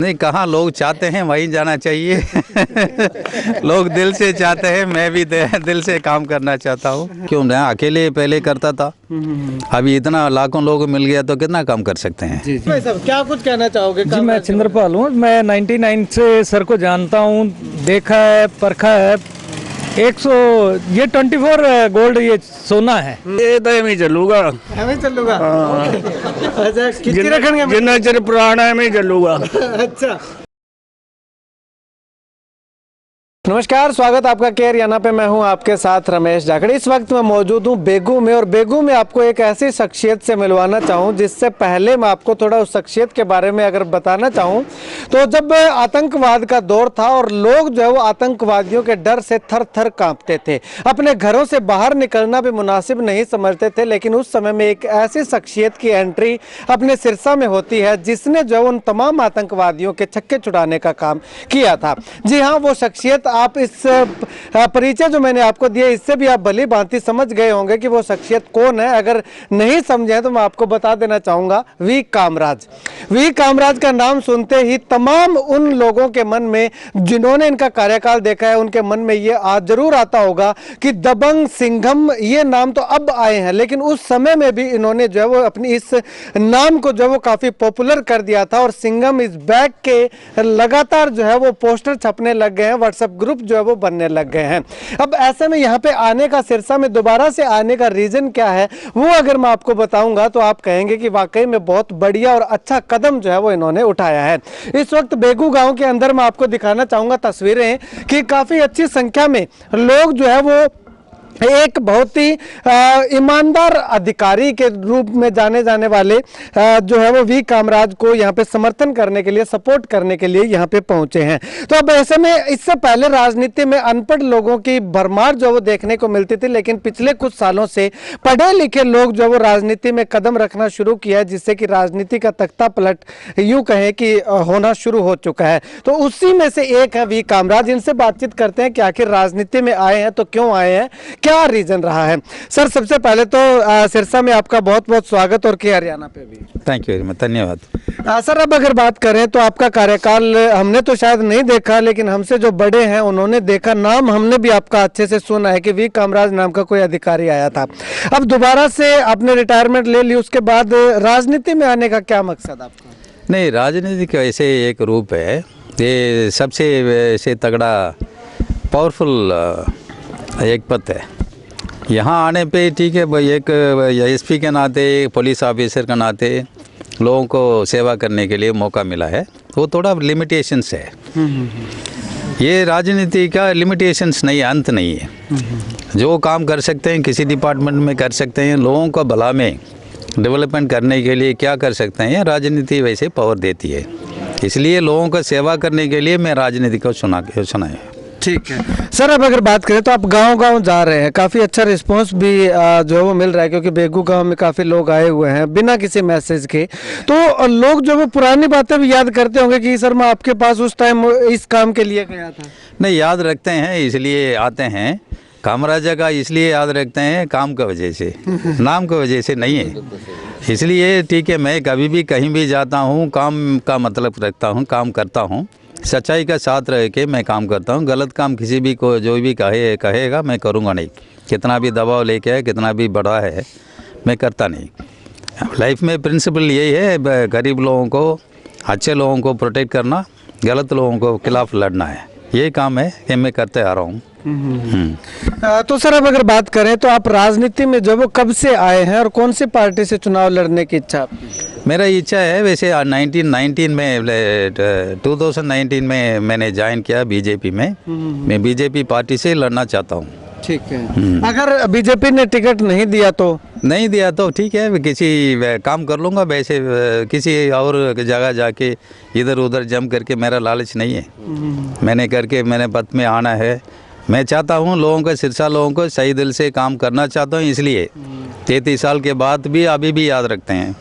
नहीं, कहाँ लोग चाहते हैं वहीं जाना चाहिए। लोग दिल से चाहते हैं, मैं भी दिल से काम करना चाहता हूँ। क्यों ना, अकेले पहले करता था, अभी इतना लाखों लोग मिल गया तो कितना काम कर सकते हैं। जी भाई साहब, क्या कुछ कहना चाहोगे? जी, मैं चंद्रपाल हूँ। मैं 99 से सर को जानता हूँ, देखा है, परखा है। 100 ये 24 गोल्ड ये सोना है। ये तो एवं चलूगा, हमें चलूगा। अच्छा, किसकी रखेंगे? जितना चर पुराना है मैं चलूगा। अच्छा, नमस्कार, स्वागत आपका केयर याना पे। मैं हूं आपके साथ रमेश जाखड़। इस वक्त मैं मौजूद हूं बेगू में, और बेगू में आपको एक ऐसी शख्सियत से मिलवाना चाहूं जिससे पहले मैं आपको थोड़ा उस शख्सियत के बारे में अगर बताना चाहूं तो जब आतंकवाद का दौर था और लोग जो है वो आतंकवादियों के डर से थर थर कांपते थे, अपने घरों से बाहर निकलना भी मुनासिब नहीं समझते थे, लेकिन उस समय में एक ऐसी शख्सियत की एंट्री अपने सिरसा में होती है जिसने जो उन तमाम आतंकवादियों के छक्के छुड़ाने का काम किया था। जी हाँ, वो शख्सियत आप इस परिचय जो मैंने आपको दिया इससे भी आप भली भांति समझ गए होंगे कि वो शख्सियत कौन है। अगर नहीं समझे तो मैं आपको बता देना चाहूंगा, वी कामराज। वी कामराज का नाम सुनते ही तमाम उन लोगों के मन में जिन्होंने इनका कार्यकाल देखा है, उनके मन में ये जरूर आता होगा कि दबंग सिंघम, ये नाम तो अब आए हैं, लेकिन उस समय में भी इन्होंने जो है वो अपनी इस नाम को जो है वो काफी पॉपुलर कर दिया था। और सिंघम इज बैक के लगातार जो है वो पोस्टर छपने लग गए हैं, व्हाट्सएप ग्रुप जो है वो बनने लग गए हैं। अब ऐसे में यहाँ पे आने का, सिरसा में दोबारा से आने का रीजन क्या है वो अगर मैं आपको बताऊंगा तो आप कहेंगे कि वाकई में बहुत बढ़िया और अच्छा कदम जो है वो इन्होंने उठाया है। इस वक्त बेगू गांव के अंदर मैं आपको दिखाना चाहूंगा तस्वीरें कि काफी अच्छी संख्या में लोग जो है वो एक बहुत ही ईमानदार अधिकारी के रूप में जाने जाने वाले जो है वो वी कामराज को यहाँ पे समर्थन करने के लिए, सपोर्ट करने के लिए यहाँ पे पहुंचे हैं। तो अब ऐसे में इससे पहले राजनीति में अनपढ़ लोगों की भरमार जो वो देखने को मिलती थी, लेकिन पिछले कुछ सालों से पढ़े लिखे लोग जो वो राजनीति में कदम रखना शुरू किया, जिससे कि राजनीति का तख्ता पलट यूं कहें कि होना शुरू हो चुका है। तो उसी में से एक है वी कामराज। इनसे बातचीत करते हैं कि आखिर राजनीति में आए हैं तो क्यों आए हैं, क्या रीजन रहा है। सर, सबसे पहले तो सिरसा में आपका बहुत बहुत स्वागत, और के हरियाणा पे भी थैंक यू वेरी मच, धन्यवाद। सर, अब अगर बात करें तो आपका कार्यकाल हमने तो शायद नहीं देखा, लेकिन हमसे जो बड़े हैं उन्होंने देखा, नाम हमने भी आपका अच्छे से सुना है कि वी कामराज नाम का कोई अधिकारी आया था। अब दोबारा से आपने रिटायरमेंट ले ली, उसके बाद राजनीति में आने का क्या मकसद आपका? नहीं, राजनीति का ऐसे एक रूप है, ये सबसे ऐसे तगड़ा पावरफुल एक पद है। यहाँ आने पे ठीक है भाई, एक एसपी के नाते, पुलिस ऑफिसर के नाते लोगों को सेवा करने के लिए मौका मिला है। वो थोड़ा लिमिटेशंस है, ये राजनीति का लिमिटेशंस नहीं, अंत नहीं है। जो काम कर सकते हैं किसी डिपार्टमेंट में कर सकते हैं, लोगों को भला में डेवलपमेंट करने के लिए क्या कर सकते हैं, राजनीति वैसे पावर देती है। इसलिए लोगों को सेवा करने के लिए मैं राजनीति को सुना है। ठीक है सर, अब अगर बात करें तो आप गांव-गांव जा रहे हैं, काफ़ी अच्छा रिस्पांस भी जो है वो मिल रहा है, क्योंकि बेगू गांव में काफ़ी लोग आए हुए हैं बिना किसी मैसेज के। तो लोग जो वो पुरानी बातें भी याद करते होंगे कि सर मैं आपके पास उस टाइम इस काम के लिए गया था। नहीं, याद रखते हैं, इसलिए आते हैं। कामराजा का इसलिए याद रखते हैं काम की वजह से, नाम की वजह से नहीं है। इसलिए ठीक है, मैं कभी भी कहीं भी जाता हूँ काम का मतलब रखता हूँ, काम करता हूँ, सच्चाई का साथ रह के मैं काम करता हूँ। गलत काम किसी भी को जो भी कहेगा मैं करूँगा नहीं, कितना भी दबाव लेके है, कितना भी बड़ा है, मैं करता नहीं। लाइफ में प्रिंसिपल यही है, गरीब लोगों को, अच्छे लोगों को प्रोटेक्ट करना, गलत लोगों को खिलाफ लड़ना है, ये काम है कि मैं करते आ रहा हूँ। तो सर, अब अगर बात करें तो आप राजनीति में जो वो कब से आए हैं और कौन सी पार्टी से चुनाव लड़ने की इच्छा आपकी? मेरा इच्छा है वैसे 2019 में मैंने ज्वाइन किया बीजेपी में। मैं बीजेपी पार्टी से लड़ना चाहता हूँ। ठीक है, अगर बीजेपी ने टिकट नहीं दिया तो? नहीं दिया तो ठीक है, किसी काम कर लूँगा, वैसे किसी और जगह जाके इधर उधर जम करके मेरा लालच नहीं है। मैंने करके मैंने पद में आना है। मैं चाहता हूँ लोगों को, सिरसा लोगों को सही दिल से काम करना चाहता हूँ, इसलिए 33 साल के बाद भी अभी भी याद रखते हैं।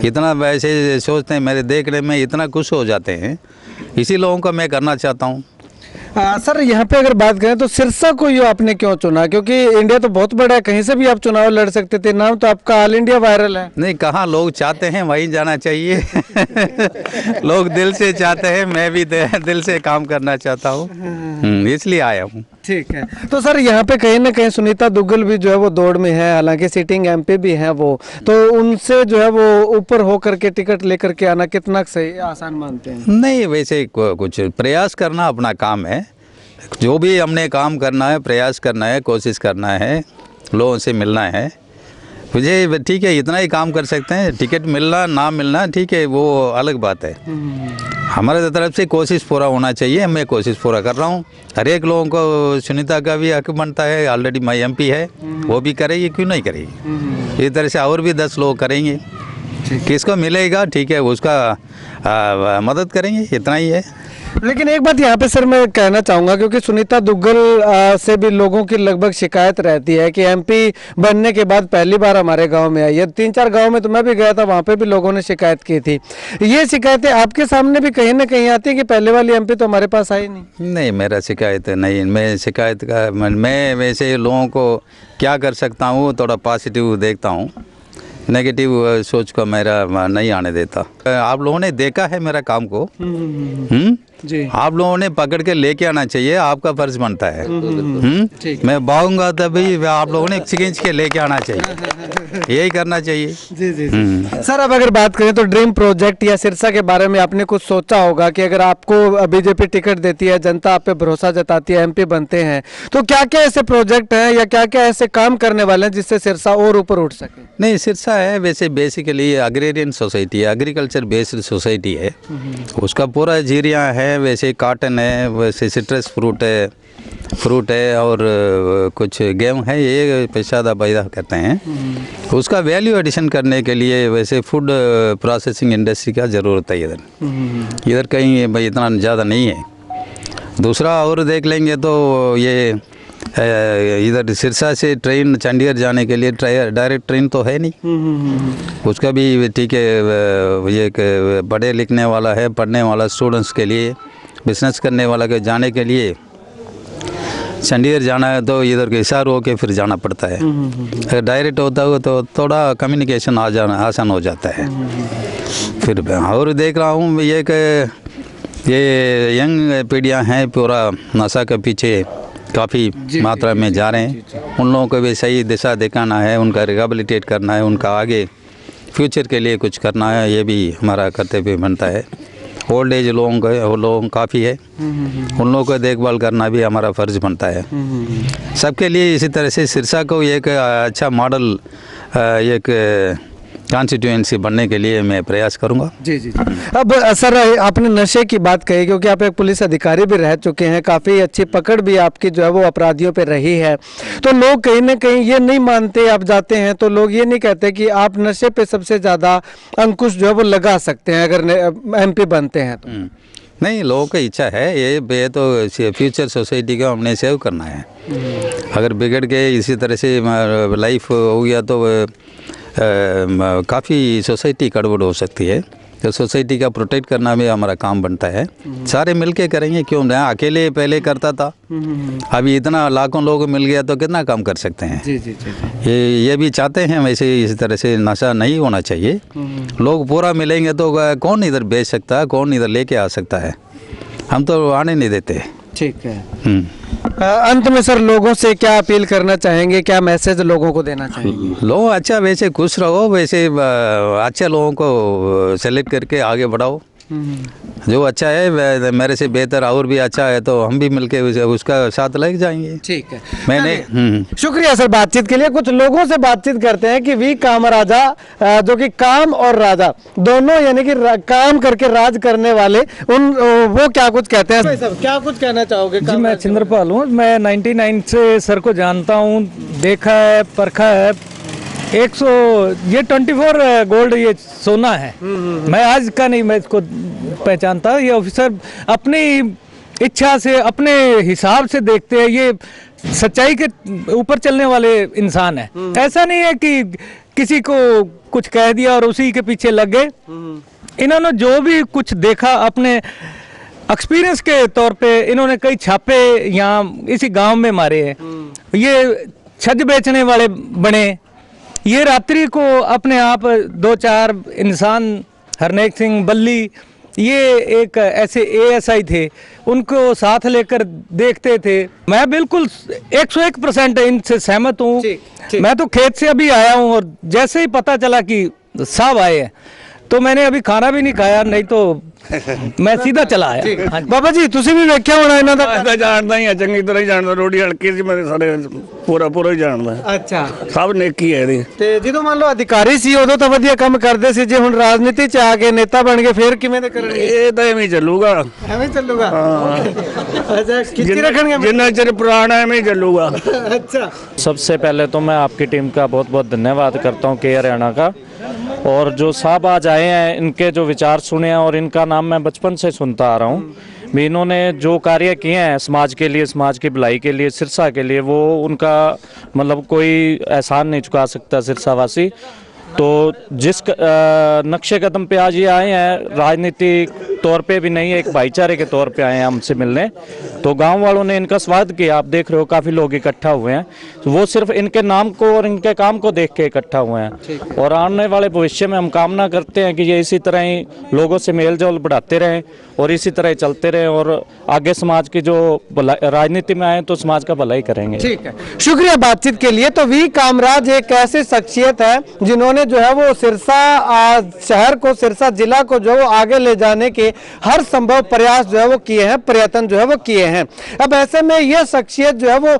इतना वैसे सोचते हैं, मेरे देखने में इतना खुश हो जाते हैं, इसी लोगों को मैं करना चाहता हूँ। सर यहाँ पे अगर बात करें तो सिरसा को ये आपने क्यों चुना, क्योंकि इंडिया तो बहुत बड़ा है, कहीं से भी आप चुनाव लड़ सकते थे, नाम तो आपका ऑल इंडिया वायरल है। नहीं, कहाँ लोग चाहते हैं वहीं जाना चाहिए। लोग दिल से चाहते हैं, मैं भी दिल से काम करना चाहता हूँ, इसलिए आया हूँ। ठीक है, तो सर यहाँ पे कहीं ना कहीं सुनीता दुग्गल भी जो है वो दौड़ में है, हालांकि सिटिंग एमपी भी हैं वो, तो उनसे जो है वो ऊपर होकर के टिकट लेकर के आना कितना सही आसान मानते हैं? नहीं, वैसे कुछ प्रयास करना अपना काम है, जो भी हमने काम करना है, प्रयास करना है, कोशिश करना है, लोगों से मिलना है। मुझे ठीक है, इतना ही काम कर सकते हैं। टिकट मिलना ना मिलना ठीक है, वो अलग बात है। हमारे तरफ से कोशिश पूरा होना चाहिए, मैं कोशिश पूरा कर रहा हूँ। हर एक लोगों को सुनीता का भी हक बनता है, ऑलरेडी माई एमपी है, वो भी करेगी, क्यों नहीं करेगी। इस तरह से और भी 10 लोग करेंगे, किसको मिलेगा ठीक है उसका मदद करेंगे, इतना ही है। लेकिन एक बात यहाँ पे सर मैं कहना चाहूँगा, क्योंकि सुनीता दुग्गल से भी लोगों की लगभग शिकायत रहती है कि एमपी बनने के बाद पहली बार हमारे गांव में आई है। 3-4 गांव में तो मैं भी गया था, वहाँ पे भी लोगों ने शिकायत की थी। ये शिकायतें आपके सामने भी कहीं ना कहीं आती है कि पहले वाली एमपी तो हमारे पास आई नहीं? नहीं, मेरा शिकायत नहीं, मैं शिकायत का मैं वैसे लोगों को क्या कर सकता हूँ, थोड़ा पॉजिटिव देखता हूँ, नेगेटिव सोच को मेरा नहीं आने देता। आप लोगों ने देखा है मेरा काम को, जी, आप लोगों ने पकड़ के लेके आना चाहिए, आपका फर्ज बनता है। मैं बाऊंगा तभी आप लोगों ने खींच के लेके आना चाहिए, यही करना चाहिए। जी जी जी। सर अब अगर बात करें तो ड्रीम प्रोजेक्ट या सिरसा के बारे में आपने कुछ सोचा होगा कि अगर आपको बीजेपी टिकट देती है, जनता आप पे भरोसा जताती है, एमपी बनते हैं, तो क्या क्या ऐसे प्रोजेक्ट हैं या क्या क्या ऐसे काम करने वाले हैं जिससे सिरसा और ऊपर उठ सके? नहीं, सिरसा है वैसे बेसिकली अग्रेरियन सोसाइटी है, एग्रीकल्चर बेस्ड सोसाइटी है, उसका पूरा जीरिया है, वैसे कॉटन है, वैसे सिट्रस फ्रूट है और कुछ गेहूँ है, ये पेशादा पैदा करते हैं। उसका वैल्यू एडिशन करने के लिए वैसे फूड प्रोसेसिंग इंडस्ट्री का ज़रूरत है इधर कहीं भाई इतना ज़्यादा नहीं है। दूसरा और देख लेंगे तो ये इधर सिरसा से ट्रेन चंडीगढ़ जाने के लिए डायरेक्ट ट्रेन तो है नहीं, उसका भी ठीक है। ये पढ़े लिखने वाला है, पढ़ने वाला स्टूडेंट्स के लिए, बिजनेस करने वाला के जाने के लिए चंडीगढ़ जाना है तो इधर के हिसार होके फिर जाना पड़ता है। अगर डायरेक्ट होता हो तो थोड़ा कम्युनिकेशन आसान हो जाता है। फिर और देख रहा हूँ ये यंग पीढ़ियाँ हैं, पूरा नशा के पीछे काफ़ी मात्रा में जा रहे हैं। उन लोगों को भी सही दिशा दिखाना है, उनका रिहेबिलिटेट करना है, उनका आगे फ्यूचर के लिए कुछ करना है, ये भी हमारा कर्तव्य बनता है। ओल्ड एज लोग काफ़ी है, उन लोगों को देखभाल करना भी हमारा फ़र्ज बनता है सबके लिए। इसी तरह से सिरसा को एक अच्छा मॉडल एक कॉन्स्टिट्यूएंसी बनने के लिए मैं प्रयास करूंगा। जी जी जी। अब सर आपने नशे की बात कही, क्योंकि आप एक पुलिस अधिकारी भी रह चुके हैं, काफ़ी अच्छी पकड़ भी आपकी जो है वो अपराधियों पे रही है, तो लोग कहीं ना कहीं ये नहीं मानते, आप जाते हैं तो लोग ये नहीं कहते कि आप नशे पे सबसे ज़्यादा अंकुश जो है वो लगा सकते हैं अगर एमपी बनते हैं तो? नहीं, लोगों की इच्छा है, ये तो फ्यूचर सोसाइटी को हमने सेव करना है। अगर बिगड़ के इसी तरह से लाइफ हो गया तो काफ़ी सोसाइटी गड़बड़ हो सकती है, तो सोसाइटी का प्रोटेक्ट करना भी हमारा काम बनता है। सारे मिलके करेंगे, क्यों नहीं, अकेले पहले करता था, अभी इतना लाखों लोग मिल गया तो कितना काम कर सकते हैं। जी जी जी। ये भी चाहते हैं वैसे इस तरह से नशा नहीं होना चाहिए। लोग पूरा मिलेंगे तो कौन इधर बेच सकता है, कौन इधर लेके आ सकता है, हम तो आने नहीं देते। ठीक है। अंत में सर लोगों से क्या अपील करना चाहेंगे, क्या मैसेज लोगों को देना चाहेंगे? लोग अच्छा वैसे खुश रहो, वैसे अच्छे लोगों को सेलेक्ट करके आगे बढ़ाओ। जो अच्छा है मेरे से बेहतर और भी अच्छा है तो हम भी मिलके उसका साथ लग जाएंगे। ठीक है, मैंने शुक्रिया सर बातचीत के लिए। कुछ लोगों से बातचीत करते हैं कि वी काम राजा, जो कि काम और राजा दोनों यानी कि काम करके राज करने वाले, वो क्या कुछ कहते हैं? सर क्या कुछ कहना चाहोगे? जी, मैं छिंदरपाल हूँ, मैं 99 से सर को जानता हूँ, देखा है, परखा है। 24 गोल्ड ये सोना है, मैं आज का नहीं, मैं इसको पहचानता। ये ऑफिसर अपनी इच्छा से अपने हिसाब से देखते हैं, ये सच्चाई के ऊपर चलने वाले इंसान है। ऐसा नहीं है कि किसी को कुछ कह दिया और उसी के पीछे लग गए। इन्होंने जो भी कुछ देखा एक्सपीरियंस के तौर पे इन्होंने कई छापे यहाँ इसी गांव में मारे हैं। ये छज बेचने वाले बने, ये रात्रि को अपने आप 2-4 इंसान, हरनेक सिंह बल्ली, ये एक ऐसे एएसआई थे, उनको साथ लेकर देखते थे। मैं बिल्कुल 101% इनसे सहमत हूँ। मैं तो खेत से अभी आया हूँ और जैसे ही पता चला कि साहब आए हैं तो मैंने अभी खाना भी नहीं खाया, नहीं तो मैं सीधा चला आया। हाँ बाबा जी ਤੁਸੀਂ ਵੀ ਵੇਖਿਆ ਹੋਣਾ ਇਹਨਾਂ ਦਾ। ਮੈਂ ਤਾਂ ਜਾਣਦਾ ਹੀ ਆ, ਚੰਗੀ ਤਰ੍ਹਾਂ ਹੀ ਜਾਣਦਾ। ਰੋਟੀ ਹਲਕੀ ਸੀ, ਮੇਰੇ ਸਾਰੇ ਪੂਰਾ ਹੀ ਜਾਣਦਾ। ਅੱਛਾ, ਸਭ ਨੇਕੀ ਹੈ ਇਹਦੀ। ਤੇ ਜਦੋਂ ਮੰਨ ਲਓ ਅਧਿਕਾਰੀ ਸੀ ਉਦੋਂ ਤਾਂ ਵਧੀਆ ਕੰਮ ਕਰਦੇ ਸੀ, ਜੇ ਹੁਣ ਰਾਜਨੀਤੀ ਚ ਆ ਕੇ ਨੇਤਾ ਬਣ ਗਏ ਫਿਰ ਕਿਵੇਂ ਦੇ ਕਰਨਗੇ? ਇਹ ਤਾਂ ਐਵੇਂ ਹੀ ਚੱਲੂਗਾ। ਐਵੇਂ ਚੱਲੂਗਾ? ਅੱਛਾ, ਕਿੱਥੇ ਰੱਖਣਗੇ? ਜਿੰਨਾ ਚਿਰ ਪੁਰਾਣਾ ਐਵੇਂ ਹੀ ਚੱਲੂਗਾ। अच्छा, सबसे पहले तो मैं आपकी टीम का बहुत बहुत धन्यवाद करता हूँ के हरियाणा का। और जो साहब आज आए हैं, इनके जो विचार सुने हैं, और इनका नाम मैं बचपन से सुनता आ रहा हूँ भी। इन्होंने जो कार्य किए हैं समाज के लिए, समाज की भलाई के लिए, सिरसा के लिए, वो उनका मतलब कोई एहसान नहीं चुका सकता सिरसावासी। तो जिस नक्शे कदम पे आज ये आए हैं, राजनीतिक तौर पे भी नहीं, एक भाईचारे के तौर पे आए हैं हमसे मिलने, तो गांव वालों ने इनका स्वागत किया। आप देख रहे हो काफ़ी लोग इकट्ठा हुए हैं, तो वो सिर्फ इनके नाम को और इनके काम को देख के इकट्ठा हुए हैं। और आने वाले भविष्य में हम कामना करते हैं कि ये इसी तरह ही लोगों से मेल जोल बढ़ाते रहें और इसी तरह ही चलते रहें, और आगे समाज की जो राजनीति में आए तो समाज का भलाई करेंगे। ठीक है, शुक्रिया बातचीत के लिए। तो वी कामराज एक ऐसी शख्सियत है जिन्होंने जो है वो सिरसा शहर को, सिरसा जिला को जो आगे ले जाने के हर संभव प्रयास जो है वो किए हैं, प्रयत्न जो है वो किए हैं। अब ऐसे में यह शख्सियत जो है वो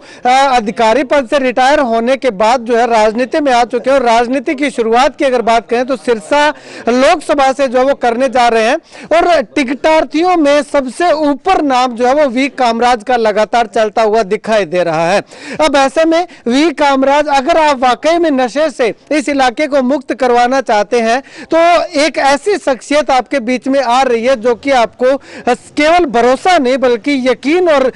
अधिकारी पद से रिटायर होने के बाद जो है राजनीति में आ चुके हैं, और राजनीति की शुरुआत की अगर बात करें तो सिरसा लोकसभा से जो है वो करने जा रहे हैं। और टिकटार्थियों में सबसे ऊपर नाम जो है वो वी कामराज का लगातार चलता हुआ दिखाई दे रहा है। अब ऐसे में वी कामराज, अगर आप वाकई में नशे से इस इलाके को मुक्त करवाना चाहते हैं तो एक ऐसी शख्सियत आपके बीच में आ रही है जो कि आपको केवल भरोसा नहीं बल्कि यकीन और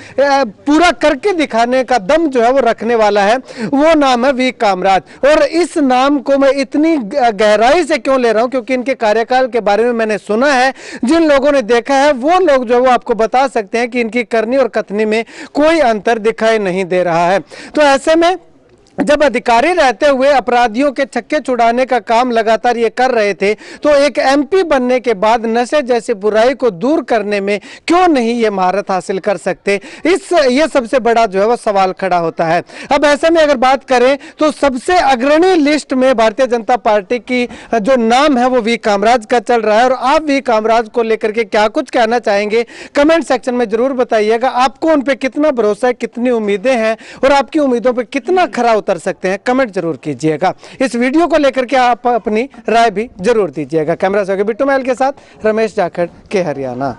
पूरा करके दिखाने का दम जो है वो रखने वाला है। वो नाम है वी कामराज। और इस नाम को मैं इतनी गहराई से क्यों ले रहा हूं, क्योंकि इनके कार्यकाल के बारे में मैंने सुना है। जिन लोगों ने देखा है वो लोग जो वो आपको बता सकते हैं कि इनकी करनी और कथनी में कोई अंतर दिखाई नहीं दे रहा है। तो ऐसे में जब अधिकारी रहते हुए अपराधियों के छक्के छुड़ाने का काम लगातार ये कर रहे थे, तो एक एमपी बनने के बाद नशे जैसी बुराई को दूर करने में क्यों नहीं ये महारत हासिल कर सकते? ये सबसे बड़ा जो है वो सवाल खड़ा होता है। अब ऐसे में अगर बात करें तो सबसे अग्रणी लिस्ट में भारतीय जनता पार्टी की जो नाम है वो वी कामराज का चल रहा है। और आप वी कामराज को लेकर के क्या कुछ कहना चाहेंगे, कमेंट सेक्शन में जरूर बताइएगा। आपको उन पर कितना भरोसा है, कितनी उम्मीदें हैं, और आपकी उम्मीदों पर कितना खरा उतर सकते हैं, कमेंट जरूर कीजिएगा। इस वीडियो को लेकर के आप अपनी राय भी जरूर दीजिएगा। कैमरा से बिट्टू महल के साथ रमेश जाखड़ के हरियाणा।